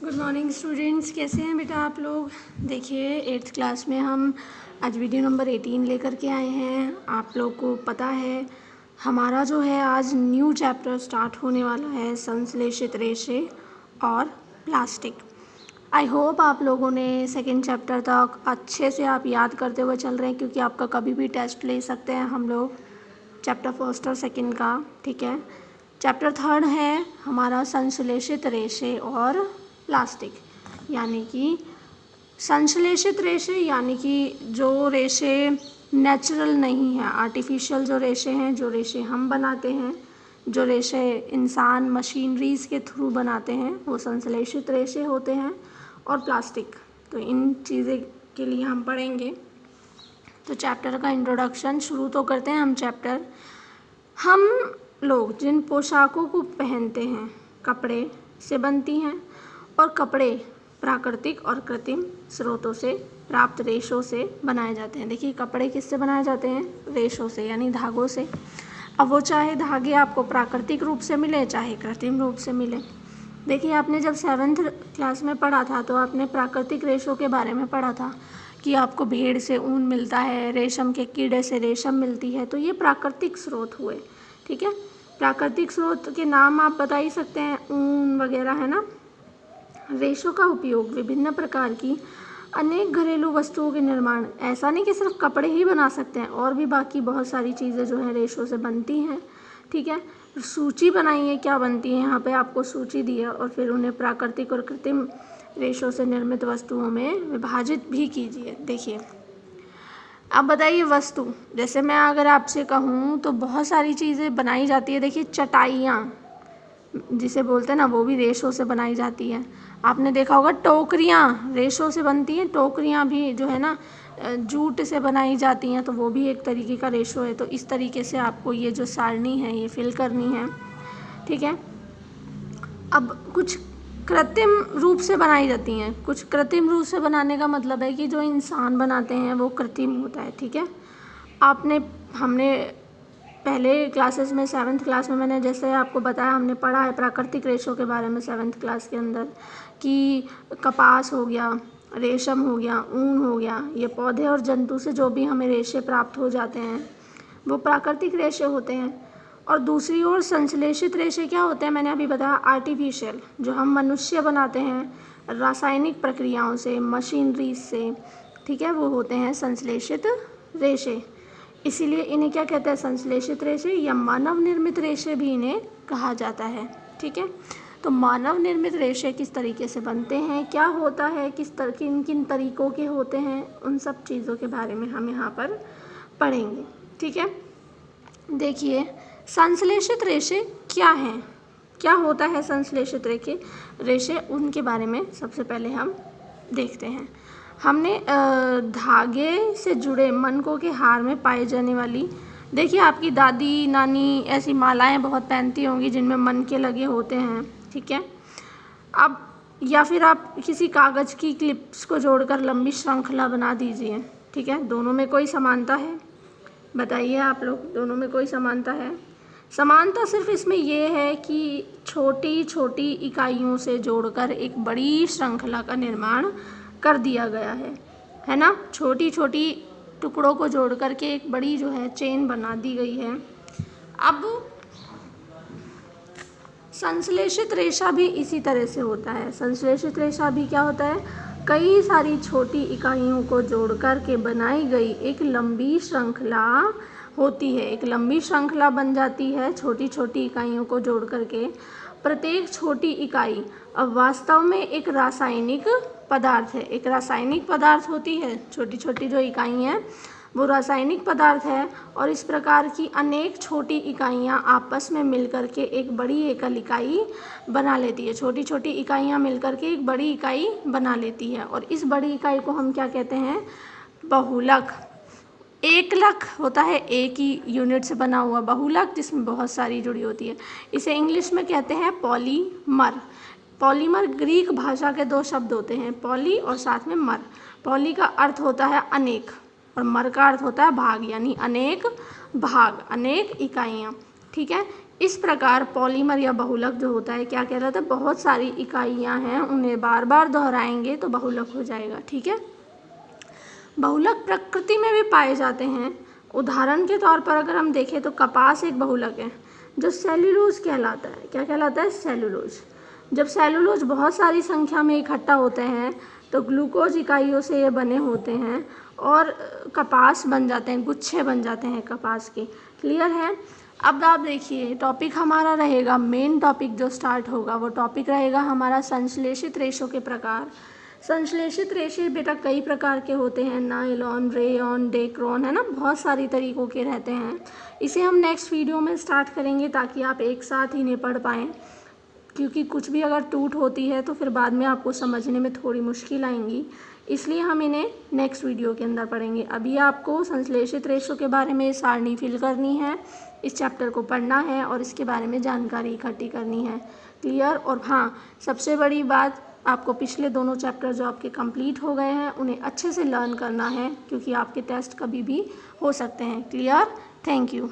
Good morning students, कैसे हैं बेटा आप लोग। देखिए 8th क्लास में हम आज वीडियो नंबर 18 लेकर के आए हैं। आप लोग को पता है हमारा जो है आज न्यू चैप्टर स्टार्ट होने वाला है, संश्लेषित रेशे और प्लास्टिक। आई होप आप लोगों ने सेकेंड चैप्टर तक अच्छे से आप याद करते हुए चल रहे हैं, क्योंकि आपका कभी भी टेस्ट ले सकते हैं हम लोग चैप्टर फर्स्ट और सेकेंड का। ठीक है, चैप्टर थर्ड है हमारा संश्लेषित रेशे और प्लास्टिक, यानी कि संश्लेषित रेशे यानी कि जो रेशे नेचुरल नहीं है, आर्टिफिशियल जो रेशे हैं, जो रेशे हम बनाते हैं, जो रेशे इंसान मशीनरीज के थ्रू बनाते हैं, वो संश्लेषित रेशे होते हैं। और प्लास्टिक, तो इन चीज़ें के लिए हम पढ़ेंगे। तो चैप्टर का इंट्रोडक्शन शुरू तो करते हैं हम चैप्टर। हम लोग जिन पोशाकों को पहनते हैं कपड़े से बनती हैं, और कपड़े प्राकृतिक और कृत्रिम स्रोतों से प्राप्त रेशों से बनाए जाते हैं। देखिए कपड़े किससे बनाए जाते हैं, रेशों से यानी धागों से। अब वो चाहे धागे आपको प्राकृतिक रूप से मिले चाहे कृत्रिम रूप से मिले। देखिए आपने जब 7th क्लास में पढ़ा था तो आपने प्राकृतिक रेशों के बारे में पढ़ा था कि आपको भेड़ से ऊन मिलता है, रेशम के कीड़े से रेशम मिलती है, तो ये प्राकृतिक स्रोत हुए। ठीक है, प्राकृतिक स्रोत के नाम आप बता ही सकते हैं, ऊन वगैरह, है ना। रेशों का उपयोग विभिन्न प्रकार की अनेक घरेलू वस्तुओं के निर्माण, ऐसा नहीं कि सिर्फ कपड़े ही बना सकते हैं, और भी बाकी बहुत सारी चीज़ें जो हैं रेशों से बनती हैं। ठीक है, सूची बनाई है क्या बनती है, यहाँ पे आपको सूची दी है, और फिर उन्हें प्राकृतिक और कृत्रिम रेशों से निर्मित वस्तुओं में विभाजित भी कीजिए। देखिए अब बताइए वस्तु, जैसे मैं अगर आपसे कहूँ तो बहुत सारी चीज़ें बनाई जाती है। देखिए चटाइयाँ जिसे बोलते हैं ना, वो भी रेशों से बनाई जाती है। आपने देखा होगा टोकरियाँ रेशों से बनती हैं, टोकरियाँ भी जो है ना जूट से बनाई जाती हैं, तो वो भी एक तरीके का रेशो है। तो इस तरीके से आपको ये जो सारणी है ये फिल करनी है। ठीक है, अब कुछ कृत्रिम रूप से बनाई जाती हैं। कुछ कृत्रिम रूप से बनाने का मतलब है कि जो इंसान बनाते हैं वो कृत्रिम होता है। ठीक है, हमने पहले क्लासेस में 7th क्लास में मैंने जैसे आपको बताया, हमने पढ़ा है प्राकृतिक रेशों के बारे में 7th क्लास के अंदर, कि कपास हो गया, रेशम हो गया, ऊन हो गया, ये पौधे और जंतु से जो भी हमें रेशे प्राप्त हो जाते हैं वो प्राकृतिक रेशे होते हैं। और दूसरी ओर संश्लेषित रेशे क्या होते हैं, मैंने अभी बताया आर्टिफिशियल, जो हम मनुष्य बनाते हैं रासायनिक प्रक्रियाओं से, मशीनरी से। ठीक है, वो होते हैं संश्लेषित रेशे। इसीलिए इन्हें क्या कहते हैं, संश्लेषित रेशे या मानव निर्मित रेशे भी इन्हें कहा जाता है। ठीक है, तो मानव निर्मित रेशे किस तरीके से बनते हैं, क्या होता है, किन किन तरीकों के होते हैं, उन सब चीज़ों के बारे में हम यहाँ पर पढ़ेंगे। ठीक है, देखिए संश्लेषित रेशे क्या हैं, क्या होता है संश्लेषित रेशे, उनके बारे में सबसे पहले हम देखते हैं। हमने धागे से जुड़े मनकों के हार में पाई जाने वाली, देखिए आपकी दादी नानी ऐसी मालाएं बहुत पहनती होंगी जिनमें मनके लगे होते हैं। ठीक है, अब या फिर आप किसी कागज़ की क्लिप्स को जोड़कर लंबी श्रृंखला बना दीजिए। ठीक है, दोनों में कोई समानता है, बताइए आप लोग, दोनों में कोई समानता है। समानता सिर्फ इसमें ये है कि छोटी छोटी इकाइयों से जोड़कर एक बड़ी श्रृंखला का निर्माण कर दिया गया है ना। छोटी छोटी टुकड़ों को जोड़ करके एक बड़ी जो है चेन बना दी गई है। अब संश्लेषित रेशा भी इसी तरह से होता है। संश्लेषित रेशा भी क्या होता है, कई सारी छोटी इकाइयों को जोड़ करके बनाई गई एक लंबी श्रृंखला होती है। एक लंबी श्रृंखला बन जाती है छोटी छोटी इकाइयों को जोड़ करके। प्रत्येक छोटी इकाई अब वास्तव में एक रासायनिक पदार्थ है, एक रासायनिक पदार्थ होती है। छोटी छोटी जो इकाई हैं वो रासायनिक पदार्थ है, और इस प्रकार की अनेक छोटी इकाइयाँ आपस में मिलकर के एक बड़ी एकल इकाई बना लेती है। छोटी छोटी इकाइयाँ मिलकर के एक बड़ी इकाई बना लेती है, और इस बड़ी इकाई को हम क्या कहते हैं, बहुलक। एकलक होता है एक ही यूनिट से बना हुआ, बहुलक जिसमें बहुत सारी जुड़ी होती है, इसे इंग्लिश में कहते हैं पॉलीमर। पॉलीमर ग्रीक भाषा के दो शब्द होते हैं, पॉली और साथ में मर। पॉली का अर्थ होता है अनेक, और मर का अर्थ होता है भाग, यानी अनेक भाग, अनेक इकाइयाँ। ठीक है, इस प्रकार पॉलीमर या बहुलक जो होता है क्या कहलाता है, बहुत सारी इकाइयाँ हैं उन्हें बार बार दोहराएंगे तो बहुलक हो जाएगा। ठीक है, बहुलक प्रकृति में भी पाए जाते हैं। उदाहरण के तौर पर अगर हम देखें तो कपास एक बहुलक है जो सेल्यूलोज कहलाता है। क्या कहलाता है, सेल्यूलोज। जब सेल्यूलोज बहुत सारी संख्या में इकट्ठा होते हैं तो ग्लूकोज इकाइयों से ये बने होते हैं और कपास बन जाते हैं, गुच्छे बन जाते हैं कपास के। क्लियर है। अब आप देखिए टॉपिक हमारा रहेगा, मेन टॉपिक जो स्टार्ट होगा वो टॉपिक रहेगा हमारा संश्लेषित रेशों के प्रकार। संश्लेषित रेशे बेटा कई प्रकार के होते हैं, नायलॉन, रेयॉन, डेक्रोन, है ना, बहुत सारी तरीक़ों के रहते हैं। इसे हम नेक्स्ट वीडियो में स्टार्ट करेंगे ताकि आप एक साथ ही इन्हें पढ़ पाएँ, क्योंकि कुछ भी अगर टूट होती है तो फिर बाद में आपको समझने में थोड़ी मुश्किल आएंगी, इसलिए हम इन्हें नेक्स्ट वीडियो के अंदर पढ़ेंगे। अभी आपको संश्लेषित रेशों के बारे में सारणी फिल करनी है, इस चैप्टर को पढ़ना है और इसके बारे में जानकारी इकट्ठी करनी है। क्लियर। और हाँ, सबसे बड़ी बात, आपको पिछले दोनों चैप्टर जो आपके कंप्लीट हो गए हैं उन्हें अच्छे से लर्न करना है, क्योंकि आपके टेस्ट कभी भी हो सकते हैं। क्लियर। Thank you.